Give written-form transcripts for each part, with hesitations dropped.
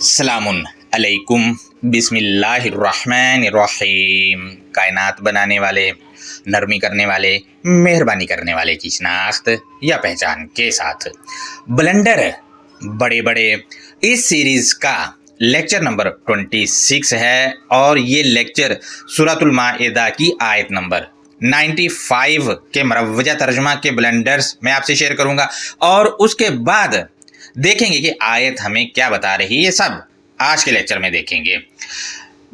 सलामुन अलैकुम बिस्मिल्लाहिर्रहमानिर्रहीम। कायनात बनाने वाले, नरमी करने वाले, मेहरबानी करने वाले की शनाख्त या पहचान के साथ ब्लेंडर बड़े बड़े इस सीरीज़ का लेक्चर नंबर 26 है और ये लेक्चर सूरतुल माइदा की आयत नंबर 95 के मरवजा तर्जुमा के ब्लेंडर्स मैं आपसे शेयर करूंगा और उसके बाद देखेंगे कि आयत हमें क्या बता रही है। ये सब आज के लेक्चर में देखेंगे।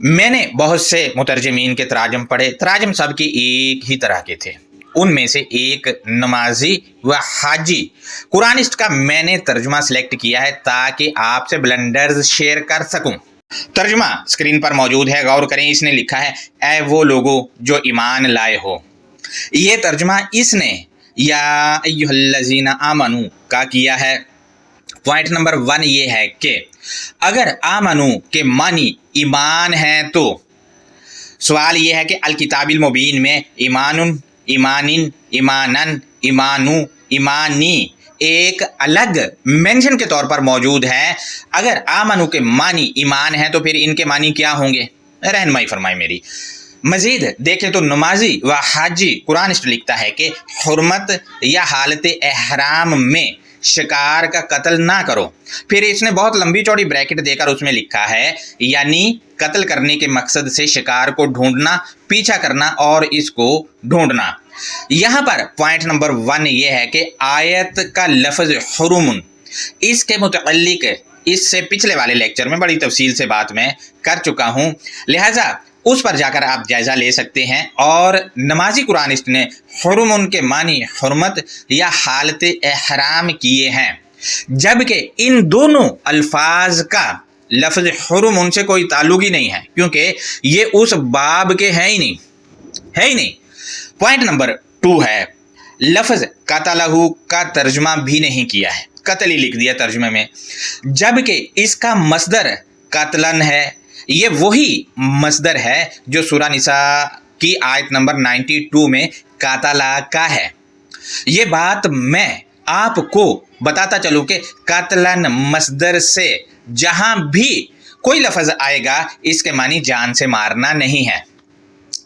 मैंने बहुत से मुतरजमीन के तराजम पढ़े, तराजम सब की एक ही तरह के थे। उनमें से एक नमाजी व हाजी कुरानिस्ट का मैंने तर्जुमा सिलेक्ट किया है ताकि आपसे ब्लेंडर्स शेयर कर सकूं। तर्जुमा स्क्रीन पर मौजूद है, गौर करें। इसने लिखा है, ऐ वो लोगो जो ईमान लाए हो। ये तर्जुमा इसने या अय्युहल्लज़ीना आमनू का किया है। पॉइंट नंबर 1 ये है कि अगर आमनू के मानी ईमान है तो सवाल ये है कि अल किताबिल मुबीन में ईमानुन, ईमानिन, ईमानन, ईमानू, ईमानी एक अलग मेंशन के तौर पर मौजूद है। अगर आमनू के मानी ईमान है तो फिर इनके मानी क्या होंगे? रहनुमाई फरमाई मेरी। मजीद देखें तो नमाजी व हाजी कुरानिस्ट लिखता है कि हुर्मत या हालत एहराम में शिकार का कत्ल ना करो। फिर इसने बहुत लंबी चौड़ी ब्रैकेट देकर उसमें लिखा है यानी कत्ल करने के मकसद से शिकार को ढूंढना, पीछा करना और इसको ढूंढना। यहाँ पर पॉइंट नंबर 1 ये है कि आयत का लफ्ज़ हुरुमुन, इसके मुतअल्लिक इससे पिछले वाले लेक्चर में बड़ी तफसील से बात मैं कर चुका हूँ, लिहाजा उस पर जाकर आप जायज़ा ले सकते हैं। और नमाजी कुरानिस्ट ने हुरुमुन के मानी हुर्मत या हालत एहराम किए हैं, जबकि इन दोनों अल्फाज का लफ्ज़ हुरुमुन से कोई ताल्लुक ही नहीं है, क्योंकि ये उस बाब के हैं ही नहीं। पॉइंट नंबर 2 है, लफ्ज़ कतलहू का तर्जुमा भी नहीं किया है, कत्ल ही लिख दिया तर्जुमे में, जबकि इसका मसदर कत्लन है। ये वही मसदर है जो सूरा निसा की आयत नंबर 92 में कातला का है। ये बात मैं आपको बताता चलूँ कि कातलन मसदर से जहाँ भी कोई लफ्ज़ आएगा इसके मानी जान से मारना नहीं है,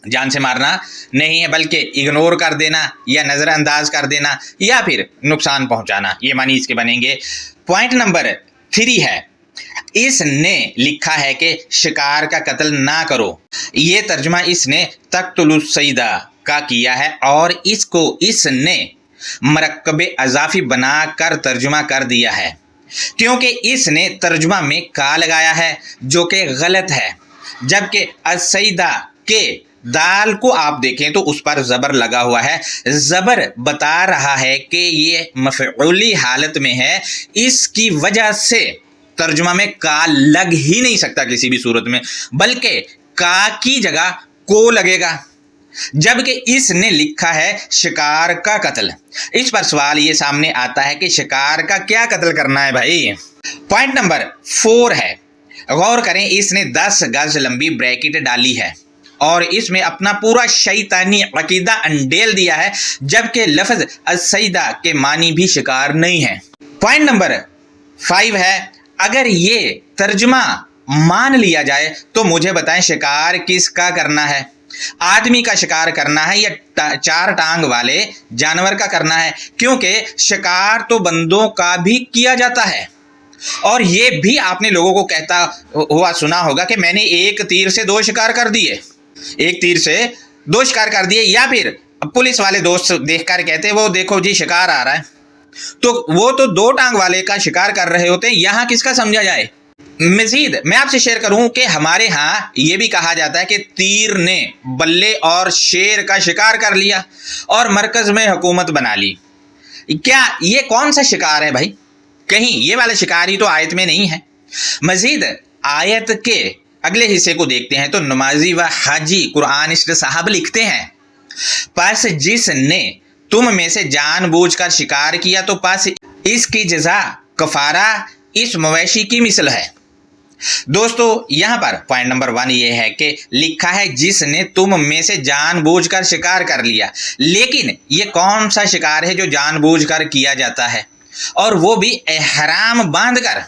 जान से मारना नहीं है, बल्कि इग्नोर कर देना या नज़रअंदाज कर देना या फिर नुकसान पहुँचाना, ये मानी इसके बनेंगे। पॉइंट नंबर 3 है, इसने लिखा है कि शिकार का कत्ल ना करो। ये तर्जुमा इसने तक़्तुलुस सैदा का किया है और इसको इसने मरकबे अज़ाफ़ी बना कर तर्जुमा कर दिया है, क्योंकि इसने तर्जुमा में का लगाया है जो कि गलत है, जबकि असैदा के दाल को आप देखें तो उस पर ज़बर लगा हुआ है। ज़बर बता रहा है कि ये मफ़ऊली हालत में है, इसकी वजह से तर्जुमा में का लग ही नहीं सकता किसी भी सूरत में, बल्कि का की जगह को लगेगा, जबकि इसने लिखा है शिकार का कत्ल। इस पर सवाल ये सामने आता है कि शिकार का क्या कत्ल करना है भाई? पॉइंट नंबर 4 है, गौर करें, इसने 10 गज लंबी ब्रैकेट डाली है और इसमें अपना पूरा शैतानी अकीदा अंडेल दिया है, जबकि लफ्ज़ असैदा के मानी भी शिकार नहीं है। पॉइंट नंबर 5 है, अगर ये तर्जुमा मान लिया जाए तो मुझे बताएं शिकार किसका करना है? आदमी का शिकार करना है या 4 टांग वाले जानवर का करना है? क्योंकि शिकार तो बंदों का भी किया जाता है। और ये भी आपने लोगों को कहता हुआ सुना होगा कि मैंने एक तीर से 2 शिकार कर दिए, एक तीर से 2 शिकार कर दिए, या फिर पुलिस वाले दोस्त देखकर कहते वो देखो जी शिकार आ रहा है, तो वो तो 2 टांग वाले का शिकार कर रहे होते हैं। यहाँ किसका समझा जाए? मजीद मैं आपसे शेयर करूं कि हमारे यहाँ ये भी कहा जाता है कि तीर ने बल्ले और शेर का शिकार कर लिया और मरकज में हुकूमत बना ली। क्या ये कौन सा शिकार है भाई? कहीं ये वाला शिकार ही तो आयत में नहीं है। मजीद आयत के अगले हिस्से को देखते हैं तो नमाजी व हाजी कुरानिस्ट साहब लिखते हैं, पास जिसने तुम में से जानबूझकर शिकार किया तो पास इसकी जज़ा कफारा इस मवेशी की मिसल है। दोस्तों यहाँ पर पॉइंट नंबर 1 ये है कि लिखा है जिसने तुम में से जानबूझकर शिकार कर लिया, लेकिन ये कौन सा शिकार है जो जानबूझकर किया जाता है, और वो भी एहराम बांधकर?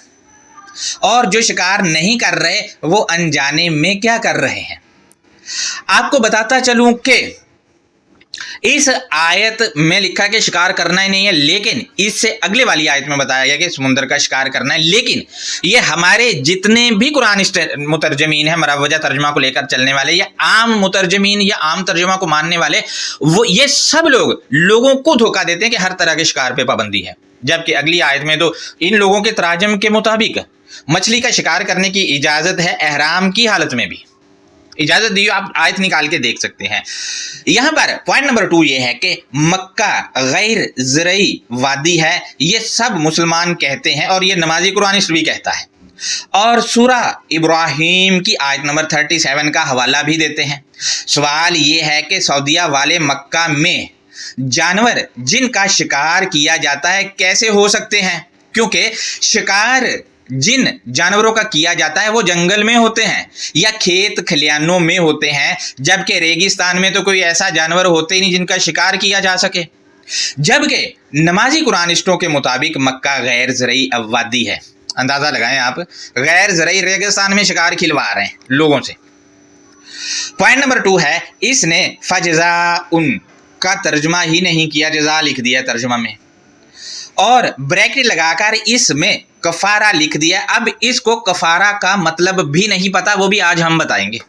और जो शिकार नहीं कर रहे वो अनजाने में क्या कर रहे हैं। आपको बताता चलूं कि इस आयत में लिखा कि शिकार करना ही नहीं है, लेकिन इससे अगले वाली आयत में बताया गया कि समुद्र का शिकार करना है। लेकिन ये हमारे जितने भी कुरानिस्ट मुतरजमीन हैं, मरवजा तर्जुमा को लेकर चलने वाले या आम मुतरजमीन या आम तर्जुमा को मानने वाले, वो ये सब लोगों को धोखा देते हैं कि हर तरह के शिकार पे पाबंदी है। जबकि अगली आयत में तो इन लोगों के तराजम के मुताबिक मछली का शिकार करने की इजाजत है, एहराम की हालत में भी इजाजत दी। आप आयत निकाल के देख सकते हैं। यहां पर पॉइंट नंबर 2 ये है कि मक्का गैर ज़रई वादी है, ये सब मुसलमान कहते हैं और ये नमाजी कुरानिस्ट भी कहता है। और सूरा इब्राहिम की आयत नंबर 37 का हवाला भी देते हैं। सवाल ये है कि सऊदीया वाले मक्का में जानवर जिनका शिकार किया जाता है कैसे हो सकते हैं, क्योंकि शिकार जिन जानवरों का किया जाता है वो जंगल में होते हैं या खेत खलियानों में होते हैं, जबकि रेगिस्तान में तो कोई ऐसा जानवर होते ही नहीं जिनका शिकार किया जा सके। जबकि नमाजी कुरानिस्टों के मुताबिक मक्का गैर ज़रई वादी है। अंदाज़ा लगाएं आप, गैर ज़रई रेगिस्तान में शिकार खिलवा रहे हैं लोगों से। पॉइंट नंबर 2 है इसने फजजा उन का तर्जुमा ही नहीं किया, जजा लिख दिया तर्जुमा में और ब्रैकेट लगाकर इसमें कफारा लिख दिया। अब इसको कफारा का मतलब भी नहीं पता, वो भी आज हम बताएंगे।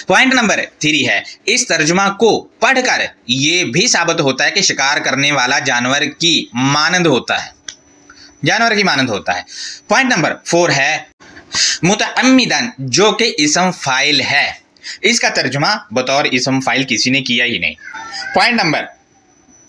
पॉइंट नंबर 3 है इस तर्जुमा को पढ़कर ये भी साबित होता है कि शिकार करने वाला जानवर की मानंद होता है, जानवर की मानंद होता है। पॉइंट नंबर 4 है मुतअम्मिदन, जो कि इसम फाइल है, इसका तर्जुमा बतौर इसम फाइल किसी ने किया ही नहीं। पॉइंट नंबर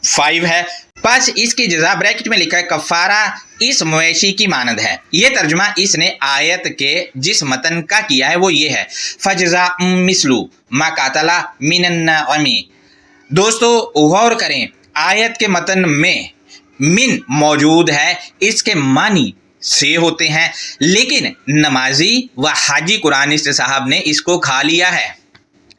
5 है बस इसकी जजा ब्रैकेट में लिखा है कफारा इस मवेशी की मानद है। ये तर्जुमा इसने आयत के जिस मतन का किया है वो ये है फजजा मिसलू मा कातला मिनन्नाअमी। दोस्तों गौर करें, आयत के मतन में मिन मौजूद है, इसके मानी से होते हैं, लेकिन नमाजी व हाजी कुरानिस्ट साहब ने इसको खा लिया है,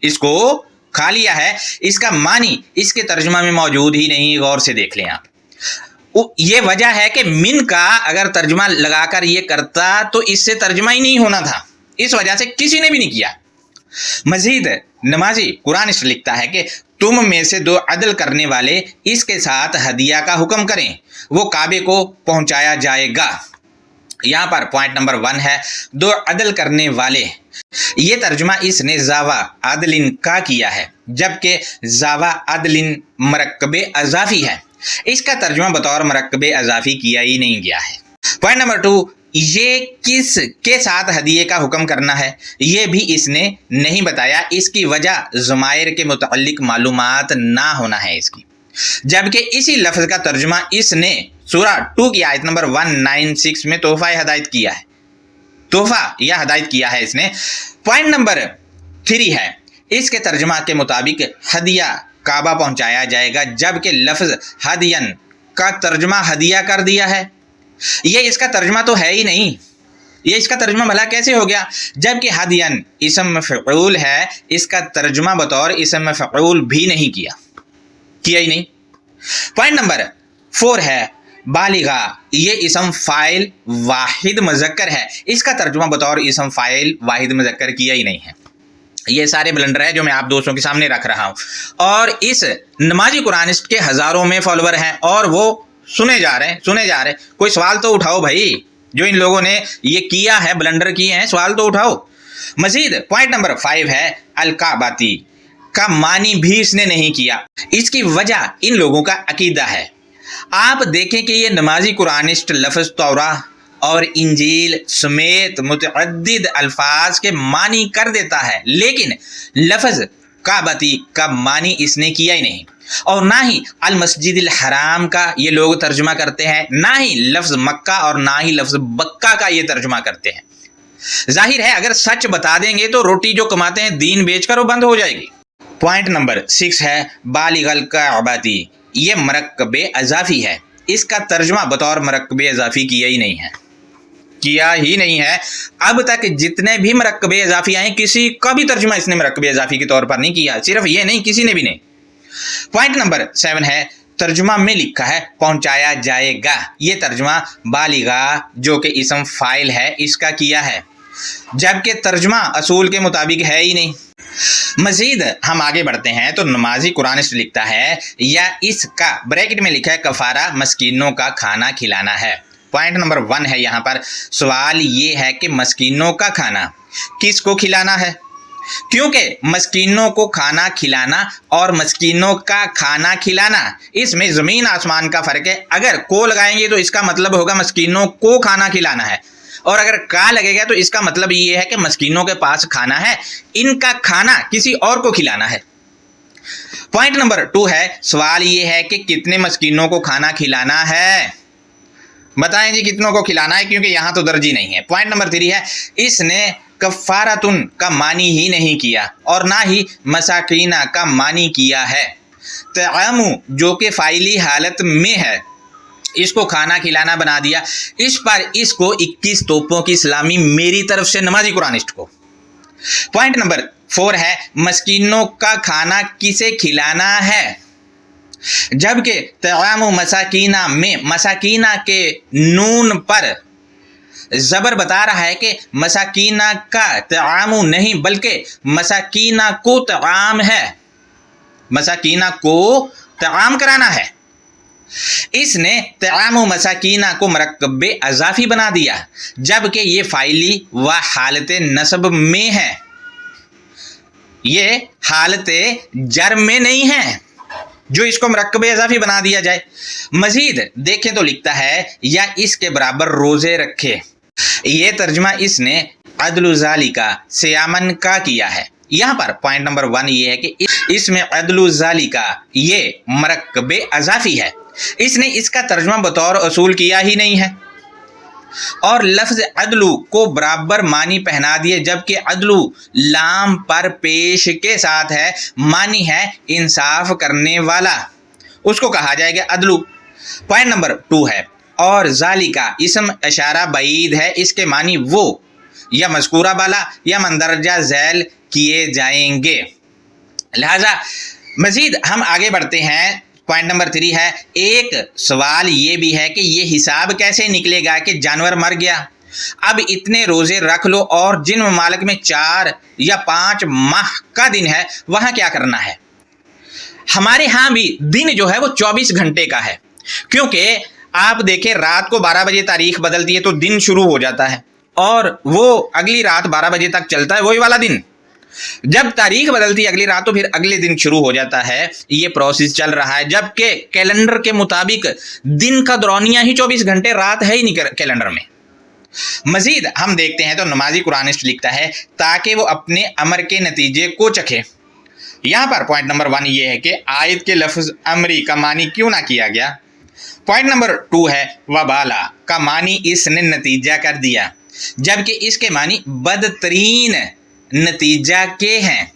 इसको खा लिया है। इसका मानी इसके तर्जुमा में मौजूद ही नहीं। गौर से देख लें आप, ये वजह है कि मिन का अगर तर्जुमा लगाकर ये करता तो इससे तर्जुमा ही नहीं होना था, इस वजह से किसी ने भी नहीं किया। मजीद नमाजी कुरानिस्ट लिखता है कि तुम में से 2 अदल करने वाले इसके साथ हदिया का हुक्म करें, वो काबे को पहुंचाया जाएगा। यहाँ पर पॉइंट नंबर 1 है 2 अदल करने वाले। ये तर्जुमा इसने जावा अदलिन का किया है, जबकि जावा अदलिन मरकबे अजाफी है, इसका तर्जुमा बतौर मरकबे अजाफी किया ही नहीं गया है। पॉइंट नंबर 2 ये किस के साथ हदिये का हुक्म करना है ये भी इसने नहीं बताया, इसकी वजह ज़मायर के मुतअल्लिक मालूमात ना होना है इसकी। जबकि इसी लफ्ज़ का तर्जुमा इसने सूरा 2 की आयत नंबर 196 में तोहफा हदायत किया है, तोहफा या हदायत किया है इसने। पॉइंट नंबर 3 है इसके तर्जुमा के मुताबिक हदिया काबा पहुंचाया जाएगा, जबकि लफ्ज़ हदियन का तर्जुमा हदिया कर दिया है। ये इसका तर्जुमा तो है ही नहीं, ये इसका तर्जुमा भला कैसे हो गया, जबकि हदियन इसम मफ़ऊल है, इसका तर्जुमा बतौर इसम मफ़ऊल भी नहीं किया ही नहीं। पॉइंट नंबर 4 है बालिगा, ये इसम फ़ाइल वाहिद मुज़क्कर है, इसका तर्जुमा बतौर इसम फ़ाइल वाहिद मुज़क्कर किया ही नहीं है। ये सारे ब्लंडर है जो मैं आप दोस्तों के सामने रख रहा हूँ, और इस नमाजी कुरानिस्ट के हज़ारों में फॉलोवर हैं और वो सुने जा रहे हैं। कोई सवाल तो उठाओ भाई, जो इन लोगों ने ये किया है, ब्लंडर किए हैं, सवाल तो उठाओ। मजीद पॉइंट नंबर 5 है अलकाबाती का मानी भी इसने नहीं किया, इसकी वजह इन लोगों का अकीदा है। आप देखें कि ये नमाजी कुरानिस्ट लफ्ज़ तौरा और इंजील समेत मुतअद्दिद अल्फाज के मानी कर देता है, लेकिन लफ्ज़ काबती का मानी इसने किया ही नहीं, और ना ही अल मस्जिदिल हराम का ये लोग तर्जुमा करते हैं, ना ही लफ्ज़ मक्का और ना ही लफ्ज़ बक्का का ये तर्जुमा करते हैं। जाहिर है अगर सच बता देंगे तो रोटी जो कमाते हैं दीन बेचकर वो बंद हो जाएगी। पॉइंट नंबर 6 है बालिगल काबाती, ये मरकबे अजाफी है, इसका तर्जुमा बतौर मरकबे अजाफी किया ही नहीं है। अब तक जितने भी मरकबे अजाफी आए किसी का भी तर्जुमा इसने मरकबे अजाफी के तौर पर नहीं किया, सिर्फ ये नहीं, किसी ने भी नहीं। पॉइंट नंबर 7 है तर्जुमा में लिखा है पहुंचाया जाएगा, ये तर्जुमा बालिगा जो कि इसम फाइल है इसका किया है, जबकि तर्जुमा असूल के मुताबिक है ही नहीं। मजीद हम आगे बढ़ते हैं तो नमाजी कुरानिस्ट लिखता है या इसका ब्रैकेट में लिखा है कफारा मस्कीनों का खाना खिलाना है। पॉइंट नंबर 1 है यहाँ पर। सवाल ये है कि मस्कीनों का खाना किसको खिलाना है, क्योंकि मस्कीनों को खाना खिलाना और मस्कीनों का खाना खिलाना इसमें ज़मीन आसमान का फ़र्क है। अगर को लगाएंगे तो इसका मतलब होगा मस्कीनों को खाना खिलाना है, और अगर का लगेगा तो इसका मतलब ये है कि मस्कीनों के पास खाना है, इनका खाना किसी और को खिलाना है। पॉइंट नंबर 2 है। सवाल ये है कि कितने मस्कीनों को खाना खिलाना है, बताएं जी कितनों को खिलाना है, क्योंकि यहाँ तो दर्जी नहीं है। पॉइंट नंबर 3 है। इसने कफ़ारतुन का मानी ही नहीं किया और ना ही मसाकीना का मानी किया है। तआमु जो कि फ़ाइली हालत में है, इसको खाना खिलाना बना दिया। इस पर इसको 21 तोपों की सलामी मेरी तरफ से नमाजी कुरानिस्ट को। पॉइंट नंबर 4 है। मस्कीनों का खाना किसे खिलाना है, जबकि तआमु मसाकीना में मसाकीना के नून पर ज़बर बता रहा है कि मसाकीना का तआमु नहीं बल्कि मसाकीना को तआम है, मसाकीना को तआम कराना है। इसने तआमु मसाकीना को मरकब अज़ाफ़ी बना दिया, जबकि ये फ़ाइली व हालत नस्ब में है, ये हालत जर में नहीं है जो इसको मरकब अज़ाफ़ी बना दिया जाए। मज़ीद देखें तो लिखता है या इसके बराबर रोज़े रखे। ये तर्जुमा इसने अदलु ज़ालिका सियामन का किया है। यहाँ पर पॉइंट नंबर 1 ये है कि इसमें अदलु ज़ालिका ये मरकब अज़ाफ़ी है, इसने इसका तर्जुमा बतौर असूल किया ही नहीं है और लफ्ज़ अदलु को बराबर मानी पहना दिए, जबकि अदलु लाम पर पेश के साथ है, मानी है इंसाफ करने वाला, उसको कहा जाएगा अदलु। पॉइंट नंबर 2 है। और ज़ालिका इसम इशारा बईद है, इसके मानी वो या मज़कूरा वाला या मंदरजा झैल किए जाएंगे। लिहाजा मज़ीद हम आगे बढ़ते हैं। पॉइंट नंबर 3 है। एक सवाल ये भी है कि ये हिसाब कैसे निकलेगा कि जानवर मर गया, अब इतने रोज़े रख लो और जिन ममालिक में 4 या 5 माह का दिन है वहाँ क्या करना है। हमारे यहाँ भी दिन जो है वो 24 घंटे का है, क्योंकि आप देखें रात को 12 बजे तारीख बदलती है तो दिन शुरू हो जाता है और वो अगली रात 12 बजे तक चलता है वही वाला दिन। जब तारीख बदलती है अगली रात तो फिर अगले दिन शुरू हो जाता है। ये प्रोसेस चल रहा है, जबकि कैलेंडर के मुताबिक दिन का दौरानिया ही 24 घंटे, रात है ही नहीं कैलेंडर में। मजीद हम देखते हैं तो नमाजी कुरानिस्ट लिखता है ताकि वो अपने अमर के नतीजे को चखे। यहाँ पर पॉइंट नंबर 1 ये है कि आयत के लफ्ज़ अमरी का मानी क्यों ना किया गया। पॉइंट नंबर 2 है वबाला का मानी इसने नतीजा कर दिया, जबकि इसके मानी बदतरीन नतीजा के हैं।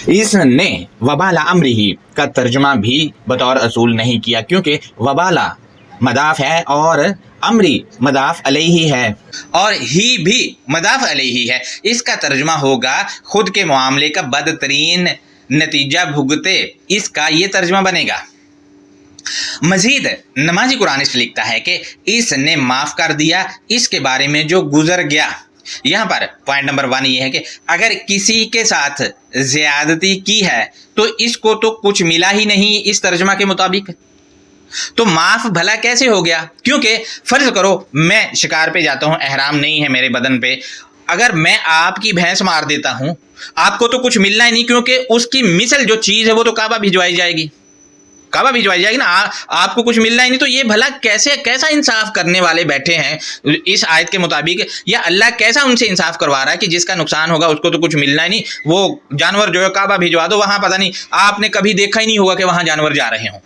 इसने वबाला अमरी ही का तर्जुमा भी बतौर असूल नहीं किया, क्योंकि वबाला मदाफ है और अमरी मदाफ अलैहि है और ही भी मदाफ अलैहि है। इसका तर्जुमा होगा खुद के मामले का बदतरीन नतीजा भुगते, इसका ये तर्जुमा बनेगा। मजीद नमाजी कुरानिस्ट लिखता है कि इसने माफ़ कर दिया इसके बारे में जो गुजर गया। यहाँ पर पॉइंट नंबर 1 ये है कि अगर किसी के साथ ज़्यादती की है तो इसको तो कुछ मिला ही नहीं इस तर्जुमा के मुताबिक, तो माफ़ भला कैसे हो गया। क्योंकि फ़र्ज़ करो मैं शिकार पे जाता हूँ, एहराम नहीं है मेरे बदन पे, अगर मैं आपकी भैंस मार देता हूँ आपको तो कुछ मिलना ही नहीं, क्योंकि उसकी मिसल जो चीज़ है वो तो काबा भिजवाई जाएगी, काबा भिजवाई जाएगी ना, आपको कुछ मिलना ही नहीं। तो ये भला कैसा इंसाफ करने वाले बैठे हैं इस आयत के मुताबिक, या अल्लाह कैसा उनसे इंसाफ करवा रहा है कि जिसका नुकसान होगा उसको तो कुछ मिलना ही नहीं, वो जानवर जो है काबा भिजवा दो वहाँ, पता नहीं आपने कभी देखा ही नहीं होगा कि वहाँ जानवर जा रहे हों,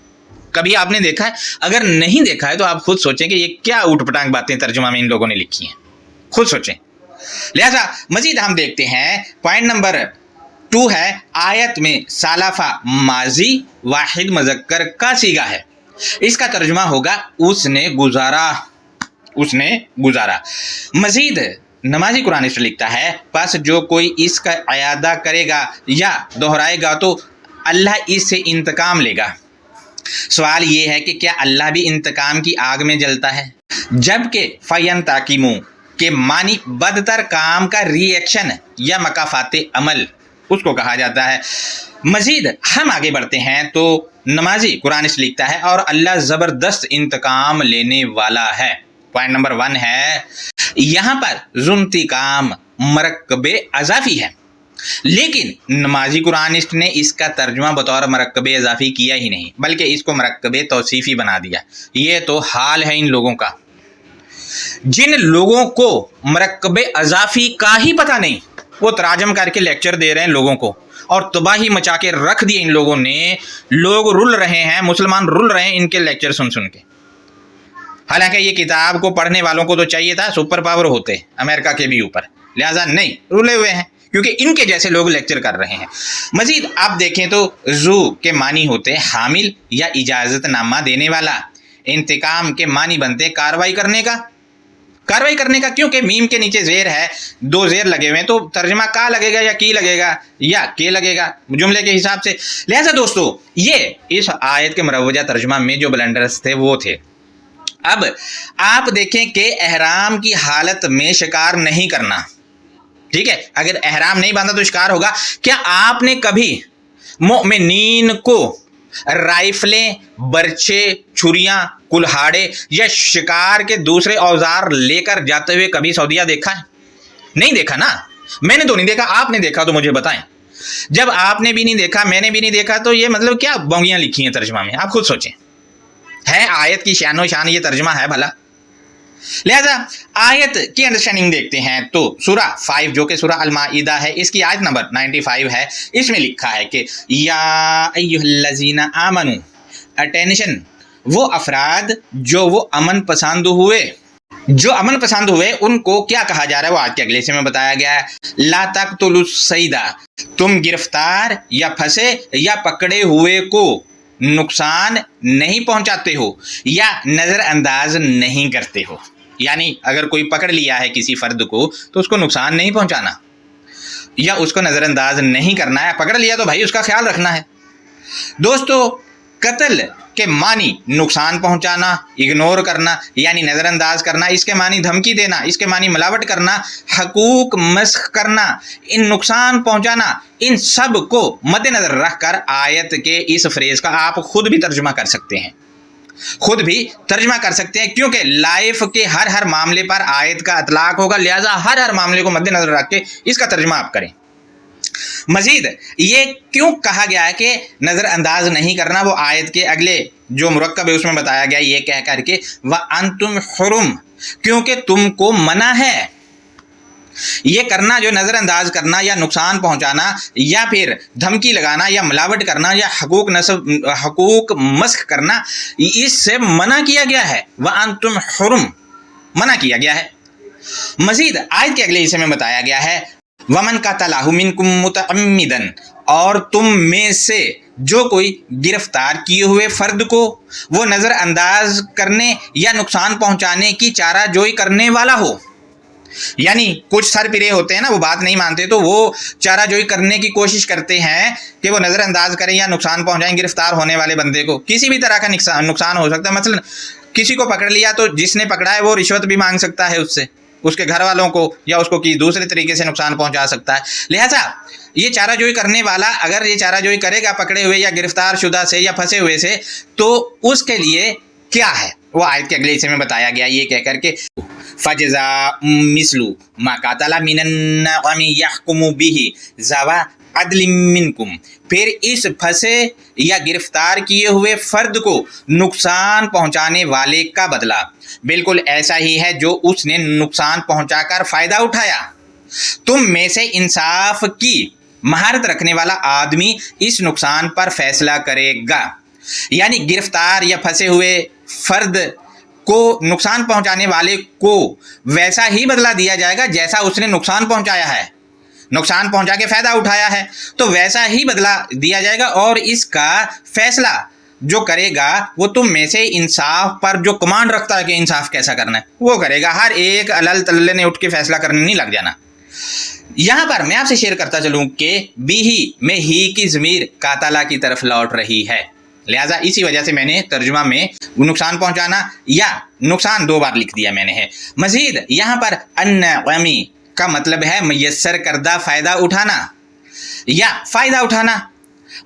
कभी आपने देखा है? अगर नहीं देखा है तो आप खुद सोचें कि ये क्या ऊटपटांग बातें तर्जुमा में इन लोगों ने लिखी हैं, खुद सोचें। लिहाजा मजीद हम देखते हैं पॉइंट नंबर 2 है आयत में सालाफा माजी वाहिद मुज़क्कर का सीगा है, इसका तर्जुमा होगा उसने गुजारा। मजीद नमाजी कुरानिस्ट लिखता है बस जो कोई इसका अयादा करेगा या दोहराएगा तो अल्लाह इससे इंतकाम लेगा। سوال یہ ہے کہ کیا اللہ بھی انتقام کی آگ میں جلتا ہے؟ جبکہ فینتقموا کے معنی بدتر کام کا ری ایکشن یا مکافات عمل اس کو کہا جاتا ہے۔ مزید ہم آگے بڑھتے ہیں تو نمازی قرآن سے لکھتا ہے اور اللہ زبردست انتقام لینے والا ہے۔ پوائنٹ نمبر 1 ہے یہاں پر ذوانتقام مرکب اضافی ہے، لیکن نمازی قرآنسٹ نے اس کا ترجمہ بطور مرکب اضافی کیا ہی نہیں بلکہ اس کو مرکب توصیفی بنا دیا۔ یہ تو حال ہے ان لوگوں کا، جن لوگوں کو مرکب اضافی کا ہی پتہ نہیں، وہ تراجم کر کے لیکچر دے رہے ہیں لوگوں کو اور تباہی مچا کے رکھ دی ان لوگوں نے۔ لوگ رل رہے ہیں، مسلمان رل رہے ہیں ان کے لیکچر سن سن کے۔ حالانکہ یہ کتاب کو پڑھنے والوں کو تو چاہیے تھا سپر پاور ہوتے امریکہ کے بھی اوپر، لہٰذا نہیں، رلے ہوئے ہیں کیونکہ ان کے جیسے لوگ لیکچر کر رہے ہیں۔ مزید آپ دیکھیں تو ذو کے معنی ہوتے حامل یا اجازت نامہ دینے والا، انتقام کے معنی بنتے کاروائی کرنے کا۔ کاروائی کرنے کا کیونکہ میم کے نیچے زیر ہے، 2 زیر لگے ہوئے ہیں تو ترجمہ کا لگے گا یا کی لگے گا یا کے لگے گا جملے کے حساب سے۔ لہٰذا دوستو یہ اس آیت کے مروجہ ترجمہ میں جو بلنڈرز تھے وہ تھے۔ اب آپ دیکھیں کہ احرام کی حالت میں شکار نہیں کرنا، ٹھیک ہے، اگر احرام نہیں باندھا تو شکار ہوگا۔ کیا آپ نے کبھی مومنین کو رائفلیں، برچے، چھریاں، کلہاڑے یا شکار کے دوسرے اوزار لے کر جاتے ہوئے کبھی سعودیہ دیکھا ہے؟ نہیں دیکھا نا، میں نے تو نہیں دیکھا، آپ نے دیکھا تو مجھے بتائیں۔ جب آپ نے بھی نہیں دیکھا، میں نے بھی نہیں دیکھا، تو یہ مطلب کیا بونگیاں لکھی ہیں ترجمہ میں، آپ خود سوچیں۔ ہے آیت کی شان و شان یہ ترجمہ ہے بھلا؟ لہذا آیت کی انڈرسٹینڈنگ دیکھتے ہیں تو سورہ 5 جو کہ سورہ المائدہ ہے، اس کی آیت نمبر 95 ہے، اس میں لکھا ہے کہ یا ایھا الذین آمنوا، اٹینشن، وہ افراد جو وہ امن پسند ہوئے ان کو کیا کہا جا رہا ہے وہ آج کے اگلے حصے میں بتایا گیا ہے۔ لا تقتلوا الصید، تم گرفتار یا پھنسے یا پکڑے ہوئے کو نقصان نہیں پہنچاتے ہو یا نظر انداز نہیں کرتے ہو، یعنی اگر کوئی پکڑ لیا ہے کسی فرد کو تو اس کو نقصان نہیں پہنچانا یا اس کو نظر انداز نہیں کرنا ہے۔ پکڑ لیا تو بھائی اس کا خیال رکھنا ہے۔ دوستو قتل کے معنی نقصان پہنچانا، اگنور کرنا یعنی نظر انداز کرنا، اس کے معنی دھمکی دینا، اس کے معنی ملاوٹ کرنا، حقوق مسخ کرنا، ان نقصان پہنچانا، ان سب کو مد نظر رکھ کر آیت کے اس فریز کا آپ خود بھی ترجمہ کر سکتے ہیں، کیونکہ لائف کے ہر معاملے پر آیت کا اطلاق ہوگا، لہذا ہر معاملے کو مد نظر رکھ کے اس کا ترجمہ آپ کریں۔ مزید یہ کیوں کہا گیا ہے کہ نظر انداز نہیں کرنا، وہ آیت کے اگلے جو مرکب ہے اس میں بتایا گیا یہ کہہ کر کے وَأَنْتُمْ حُرُمْ، کیونکہ تم کو منع ہے یہ کرنا، جو نظر انداز کرنا یا نقصان پہنچانا یا پھر دھمکی لگانا یا ملاوٹ کرنا یا حقوق مسخ کرنا، اس سے منع کیا گیا ہے۔ وَأَنْتُمْ حُرُمْ، منع کیا گیا ہے۔ مزید آیت کے اگلے حصے میں بتایا گیا ہے وَمَنْ قَتَلَهُ مِنْكُمْ مُتَعَمِّدًا، اور تم میں سے جو کوئی گرفتار کیے ہوئے فرد کو وہ نظر انداز کرنے یا نقصان پہنچانے کی چارہ جوئی کرنے والا ہو، یعنی کچھ سر پرے ہوتے ہیں نا، وہ بات نہیں مانتے تو وہ چارہ جوئی کرنے کی کوشش کرتے ہیں کہ وہ نظر انداز کریں یا نقصان پہنچائیں گرفتار ہونے والے بندے کو۔ کسی بھی طرح کا نقصان ہو سکتا ہے، مثلا کسی کو پکڑ لیا تو جس نے پکڑا ہے وہ رشوت بھی مانگ سکتا ہے اس سے، اس کے گھر والوں کو، یا اس کو کسی دوسرے طریقے سے نقصان پہنچا سکتا ہے۔ لہٰذا یہ چارہ جوئی کرنے والا اگر یہ چارہ جوئی کرے گا پکڑے ہوئے یا گرفتار شدہ سے یا پھنسے ہوئے سے، تو اس کے لیے کیا ہے وہ آیت کے اگلے حصے میں بتایا گیا یہ کہہ کر کے فَجَزَاءٌ مِثْلُ مَا قَتَلَ مِنَ النَّعَمِ يَحْكُمُ بِهِ ذَوَا عَدْلٍ مِّنْكُمْ، پھر اس پھنسے یا گرفتار کیے ہوئے فرد کو نقصان پہنچانے والے کا بدلہ بالکل ایسا ہی ہے جو اس نے نقصان پہنچا کر فائدہ اٹھایا۔ تم میں سے انصاف کی مہارت رکھنے والا آدمی اس نقصان پر فیصلہ کرے گا، یعنی گرفتار یا پھنسے ہوئے فرد کو نقصان پہنچانے والے کو ویسا ہی بدلہ دیا جائے گا جیسا اس نے نقصان پہنچایا ہے، نقصان پہنچا کے فائدہ اٹھایا ہے تو ویسا ہی بدلہ دیا جائے گا، اور اس کا فیصلہ جو کرے گا وہ تم میں سے انصاف پر جو کمانڈ رکھتا ہے کہ انصاف کیسا کرنا ہے وہ کرے گا۔ ہر ایک علل تلے نے اٹھ کے فیصلہ کرنے نہیں لگ جانا۔ یہاں پر میں آپ سے شیئر کرتا چلوں کہ بھی میں ہی کی ضمیر قاتلہ کی طرف لوٹ رہی ہے، لہٰذا اسی وجہ سے میں نے ترجمہ میں نقصان پہنچانا یا نقصان 2 بار لکھ دیا میں نے ہے۔ مزید یہاں پر النعمی کا مطلب ہے میسر کردہ فائدہ اٹھانا یا فائدہ اٹھانا۔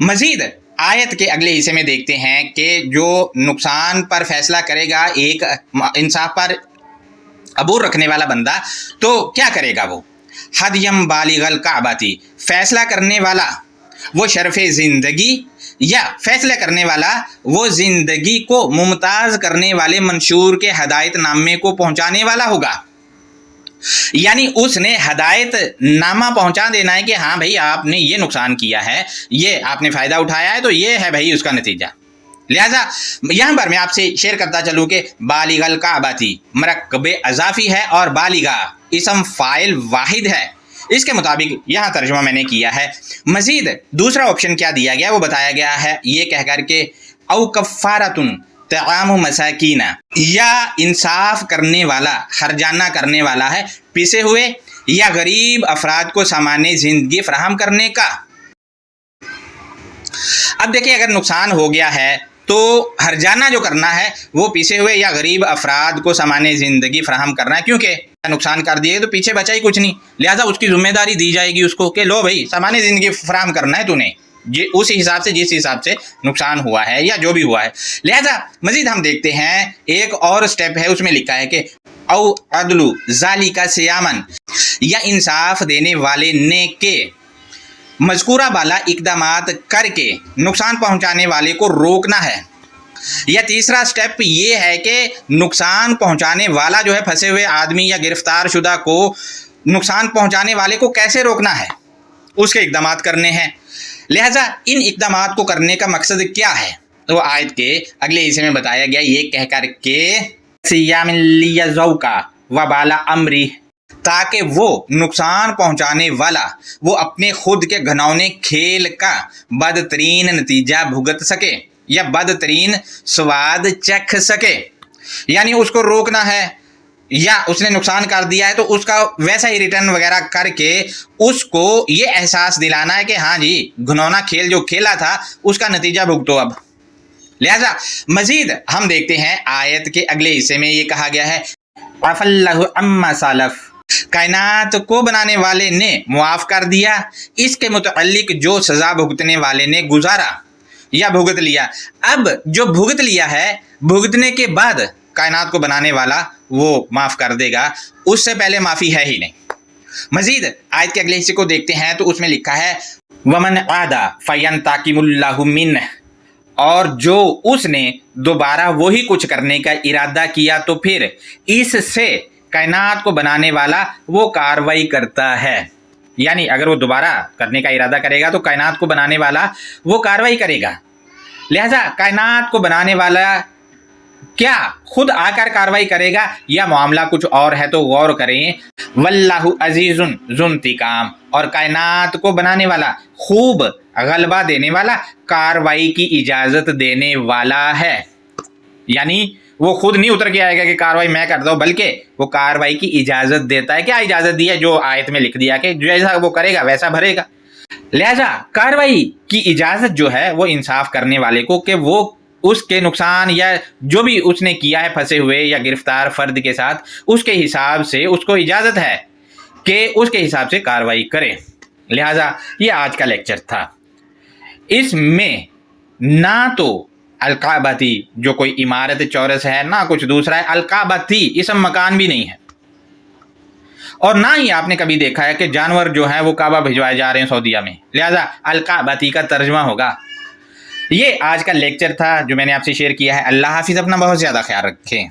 مزید آیت کے اگلے حصے میں دیکھتے ہیں کہ جو نقصان پر فیصلہ کرے گا ایک انصاف پر عبور رکھنے والا بندہ تو کیا کرے گا وہ؟ حدیم بالغ الکعبۃ، فیصلہ کرنے والا وہ شرف زندگی یا فیصلہ کرنے والا وہ زندگی کو ممتاز کرنے والے منشور کے ہدایت نامے کو پہنچانے والا ہوگا۔ یعنی اس نے ہدایت نامہ پہنچا دینا ہے کہ ہاں بھائی آپ نے یہ نقصان کیا ہے، یہ آپ نے فائدہ اٹھایا ہے، تو یہ ہے بھائی اس کا نتیجہ۔ لہٰذا یہاں پر میں آپ سے شیئر کرتا چلوں کہ بالغ الکعبۃ مرکب اضافی ہے اور بالغہ اسم فاعل واحد ہے، اس کے مطابق یہاں ترجمہ میں نے کیا ہے۔ مزید دوسرا آپشن کیا دیا گیا وہ بتایا گیا ہے یہ کہہ کر کہ او کفارۃ طعام مساکین، یا انصاف کرنے والا ہرجانہ کرنے والا ہے پیسے ہوئے یا غریب افراد کو سامان زندگی فراہم کرنے کا۔ اب دیکھیں اگر نقصان ہو گیا ہے تو ہرجانہ جو کرنا ہے وہ پیسے ہوئے یا غریب افراد کو سامان زندگی فراہم کرنا ہے، کیونکہ نقصان کر دیے تو پیچھے بچا ہی کچھ نہیں، لہٰذا اس کی ذمہ داری دی جائے گی اس کو کہ لو بھائی سامان زندگی فراہم کرنا ہے تو نے اس حساب سے جس حساب سے نقصان ہوا ہے یا جو بھی ہوا ہے۔ لہذا مزید ہم دیکھتے ہیں ایک اور سٹیپ ہے، اس میں لکھا ہے کہ او عدل ذالک صیامن، یا انصاف دینے والے نے کہ مذکورہ بالا اقدامات کر کے نقصان پہنچانے والے کو روکنا ہے۔ یا تیسرا سٹیپ یہ ہے کہ نقصان پہنچانے والا جو ہے پھنسے ہوئے آدمی یا گرفتار شدہ کو نقصان پہنچانے والے کو کیسے روکنا ہے، اس کے اقدامات کرنے ہیں۔ لہٰذا ان اقدامات کو کرنے کا مقصد کیا ہے تو آیت کے اگلے حصے میں بتایا گیا یہ کہہ کر کہ سیام لیذوق وبال امری، تاکہ وہ نقصان پہنچانے والا وہ اپنے خود کے گھنونے کھیل کا بدترین نتیجہ بھگت سکے یا بدترین سواد چکھ سکے۔ یعنی اس کو روکنا ہے، یا اس نے نقصان کر دیا ہے تو اس کا ویسا ہی ریٹرن وغیرہ کر کے اس کو یہ احساس دلانا ہے کہ ہاں جی گھنونا کھیل جو کھیلا تھا اس کا نتیجہ بھگتو اب۔ لہذا مزید ہم دیکھتے ہیں آیت کے اگلے حصے میں یہ کہا گیا ہے عفا اللہ عما سلف، کائنات کو بنانے والے نے معاف کر دیا اس کے متعلق جو سزا بھگتنے والے نے گزارا یا بھگت لیا۔ اب جو بھگت لیا ہے بھگتنے کے بعد کائنات کو بنانے والا وہ معاف کر دے گا، اس سے پہلے معافی ہے ہی نہیں۔ مزید آیت کے اگلے حصے کو دیکھتے ہیں تو اس میں لکھا ہے ومن عاد فینتقم اللہ منہ، اور جو اس نے دوبارہ وہی کچھ کرنے کا ارادہ کیا تو پھر اس سے کائنات کو بنانے والا وہ کاروائی کرتا ہے۔ یعنی اگر وہ دوبارہ کرنے کا ارادہ کرے گا تو کائنات کو بنانے والا وہ کاروائی کرے گا۔ لہذا کائنات کو بنانے والا کیا خود آ کر کاروائی کرے گا یا معاملہ کچھ اور ہے تو غور کریں۔ واللہ عزیز ذو انتقام، اور کائنات کو بنانے والا خوب غلبہ دینے والا کاروائی کی اجازت دینے والا ہے۔ یعنی وہ خود نہیں اتر کے آئے گا کہ کاروائی میں کرتا ہوں، بلکہ وہ کاروائی کی اجازت دیتا ہے۔ کیا اجازت دی ہے؟ جو آیت میں لکھ دیا کہ جیسا وہ کرے گا ویسا بھرے گا۔ لہذا کاروائی کی اجازت جو ہے وہ انصاف کرنے والے کو کہ وہ اس کے نقصان یا جو بھی اس نے کیا ہے پھنسے ہوئے یا گرفتار فرد کے ساتھ اس کے حساب سے اس کو اجازت ہے کہ اس کے حساب سے کاروائی کرے۔ لہذا یہ آج کا لیکچر تھا۔ اس میں نہ تو الکعبتی جو کوئی عمارت چورس ہے، نہ کچھ دوسرا ہے، الکعبتی اسم مکان بھی نہیں ہے، اور نہ ہی آپ نے کبھی دیکھا ہے کہ جانور جو ہیں وہ کعبہ بھجوائے جا رہے ہیں سعودیہ میں، لہذا الکعبتی کا ترجمہ ہوگا۔ یہ آج کا لیکچر تھا جو میں نے آپ سے شیئر کیا ہے۔ اللہ حافظ، اپنا بہت زیادہ خیال رکھیں۔